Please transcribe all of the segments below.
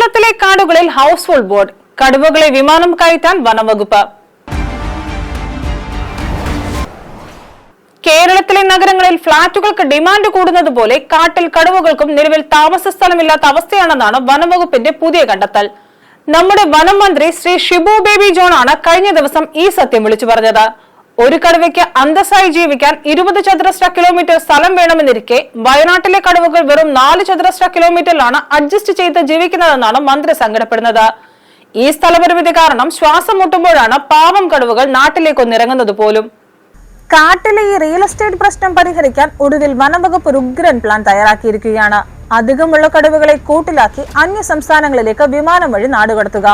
കേരളത്തിലെ കാടുകളിൽ house full board, കടുവകളെ വിമാനം കയറ്റാൻ വനംവകുപ്പ്. കേരളത്തിലെ നഗരങ്ങളിൽ ഫ്ളാറ്റുകൾക്ക് ഡിമാൻഡ് കൂടുന്നത് പോലെ കാട്ടിൽ കടുവകൾക്കും നിലവിൽ താമസ സ്ഥലമില്ലാത്ത അവസ്ഥയാണെന്നാണ് വനംവകുപ്പിന്റെ പുതിയ കണ്ടെത്തൽ. നമ്മുടെ വനം മന്ത്രി ശ്രീ ഷിബു ബേബി ജോൺ ആണ് കഴിഞ്ഞ ദിവസം ഈ സത്യം വിളിച്ചു പറഞ്ഞത്. ഒരു കടുവയ്ക്ക് അന്തസ്സായി ജീവിക്കാൻ 20 ചതുരശ്ര കിലോമീറ്റർ സ്ഥലം വേണമെന്നിരിക്കെ വയനാട്ടിലെ കടുവകൾ വെറും 4 ചതുരശ്ര കിലോമീറ്ററിലാണ് അഡ്ജസ്റ്റ് ചെയ്ത് ജീവിക്കുന്നതെന്നാണ് മന്ത്രി സങ്കടപ്പെടുന്നത്. ഈ സ്ഥലപരിമിതി കാരണം ശ്വാസം മുട്ടുമ്പോഴാണ് പാവം കടുവകൾ നാട്ടിലേക്കൊന്നിറങ്ങുന്നത് പോലും. കാട്ടിലെ ഈ റിയൽ എസ്റ്റേറ്റ് പ്രശ്നം പരിഹരിക്കാൻ ഒടുവിൽ വനംവകുപ്പ് ഒരു ഉഗ്രൻ പ്ലാൻ തയ്യാറാക്കിയിരിക്കുകയാണ്. അധികമുള്ള കടുവകളെ കൂട്ടിലാക്കി അന്യ സംസ്ഥാനങ്ങളിലേക്ക് വിമാനം വഴി നാടുകടത്തുക.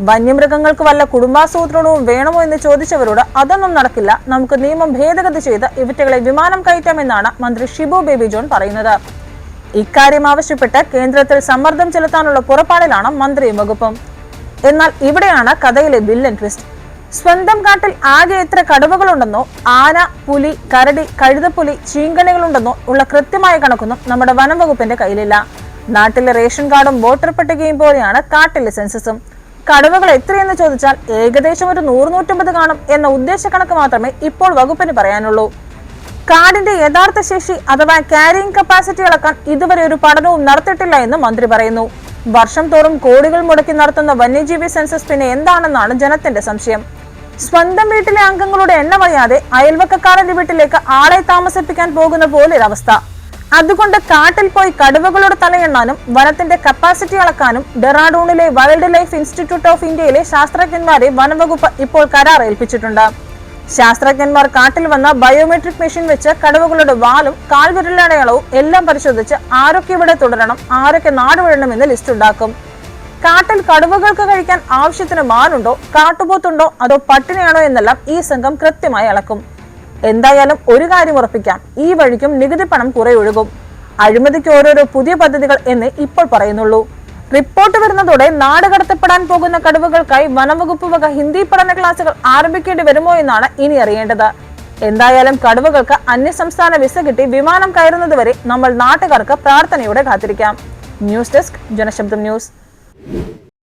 വന്യമൃഗങ്ങൾക്ക് വല്ല കുടുംബാസൂത്രണവും വേണമോ എന്ന് ചോദിച്ചവരോട് അതൊന്നും നടക്കില്ല, നമുക്ക് നിയമം ഭേദഗതി ചെയ്ത് ഇവറ്റകളെ വിമാനം കയറ്റാമെന്നാണ് മന്ത്രി ഷിബു ബേബി ജോൺ പറയുന്നത്. ഇക്കാര്യം ആവശ്യപ്പെട്ട് കേന്ദ്രത്തിൽ സമ്മർദ്ദം ചെലുത്താനുള്ള പുറപ്പാടിലാണ് മന്ത്രിയും വകുപ്പും. എന്നാൽ ഇവിടെയാണ് കഥയിലെ വില്ലൻ ട്വിസ്റ്റ്. സ്വന്തം കാട്ടിൽ ആകെ എത്ര കടുവകളുണ്ടെന്നോ ആന, പുലി, കരടി, കഴുതപ്പുലി, ചീങ്കണികളുണ്ടെന്നോ ഉള്ള കൃത്യമായ കണക്കൊന്നും നമ്മുടെ വനം വകുപ്പിന്റെ കയ്യിലില്ല. നാട്ടിലെ റേഷൻ കാർഡും വോട്ടർ പട്ടികയും പോലെയാണ് കാട്ടിലെ സെൻസസും. കടുവകൾ എത്രയെന്ന് ചോദിച്ചാൽ ഏകദേശം ഒരു 100-150 കാണും എന്ന ഉദ്ദേശ കണക്ക് മാത്രമേ ഇപ്പോൾ വകുപ്പിന് പറയാനുള്ളൂ. കാടിന്റെ യഥാർത്ഥ ശേഷി അഥവാ ക്യാരിയിങ് കപ്പാസിറ്റി അളക്കാൻ ഇതുവരെ ഒരു പഠനവും നടത്തിയിട്ടില്ല എന്ന് മന്ത്രി പറയുന്നു. വർഷം തോറും കോടികൾ മുടക്കി നടത്തുന്ന വന്യജീവി സെൻസസ് പിന്നെ എന്താണെന്നാണ് ജനത്തിന്റെ സംശയം. സ്വന്തം വീട്ടിലെ അംഗങ്ങളുടെ എണ്ണം അറിയാതെ അയൽവക്കക്കാരന്റെ വീട്ടിലേക്ക് ആളെ താമസിപ്പിക്കാൻ പോകുന്ന പോലൊരവസ്ഥ. അതുകൊണ്ട് കാട്ടിൽ പോയി കടുവകളോട് തലയെണ്ണാനും വനത്തിന്റെ കപ്പാസിറ്റി അളക്കാനും ഡെറാഡൂണിലെ വൈൽഡ് ലൈഫ് ഇൻസ്റ്റിറ്റ്യൂട്ട് ഓഫ് ഇന്ത്യയിലെ ശാസ്ത്രജ്ഞന്മാരെ വനംവകുപ്പ് ഇപ്പോൾ കരാർ ഏൽപ്പിച്ചിട്ടുണ്ട്. ശാസ്ത്രജ്ഞന്മാർ കാട്ടിൽ വന്ന ബയോമെട്രിക് മെഷീൻ വെച്ച് കടുവകളുടെ വാലും കാൽവിരലടയാളവും എല്ലാം പരിശോധിച്ച് ആരൊക്കെ ഇവിടെ തുടരണം, ആരൊക്കെ നാടുവിടണമെന്ന് ലിസ്റ്റ് ഉണ്ടാക്കും. കാട്ടിൽ കടുവകൾക്ക് കഴിക്കാൻ ആവശ്യത്തിന് മാനുണ്ടോ, കാട്ടുപോത്തുണ്ടോ, അതോ പട്ടിണിയാണോ എന്നെല്ലാം ഈ സംഘം കൃത്യമായി അളക്കും. എന്തായാലും ഒരു കാര്യം ഉറപ്പിക്കാം, ഈ വഴിക്കും നികുതി പണം കുറെ ഒഴുകും. അഴിമതിക്ക് ഓരോരോ പുതിയ പദ്ധതികൾ എന്ന് ഇപ്പോൾ പറയുന്നുള്ളൂ. റിപ്പോർട്ട് വരുന്നതോടെ നാട് കടത്തപ്പെടാൻ പോകുന്ന കടുവകൾക്കായി വനംവകുപ്പ് വക ഹിന്ദി പഠന ക്ലാസുകൾ ആരംഭിക്കേണ്ടി വരുമോ എന്നാണ് ഇനി അറിയേണ്ടത്. എന്തായാലും കടുവകൾക്ക് അന്യസംസ്ഥാന വിസ കിട്ടി വിമാനം കയറുന്നതുവരെ നമ്മൾ നാട്ടുകാർക്ക് പ്രാർത്ഥനയോടെ കാത്തിരിക്കാം. News desk, Janashabdam news.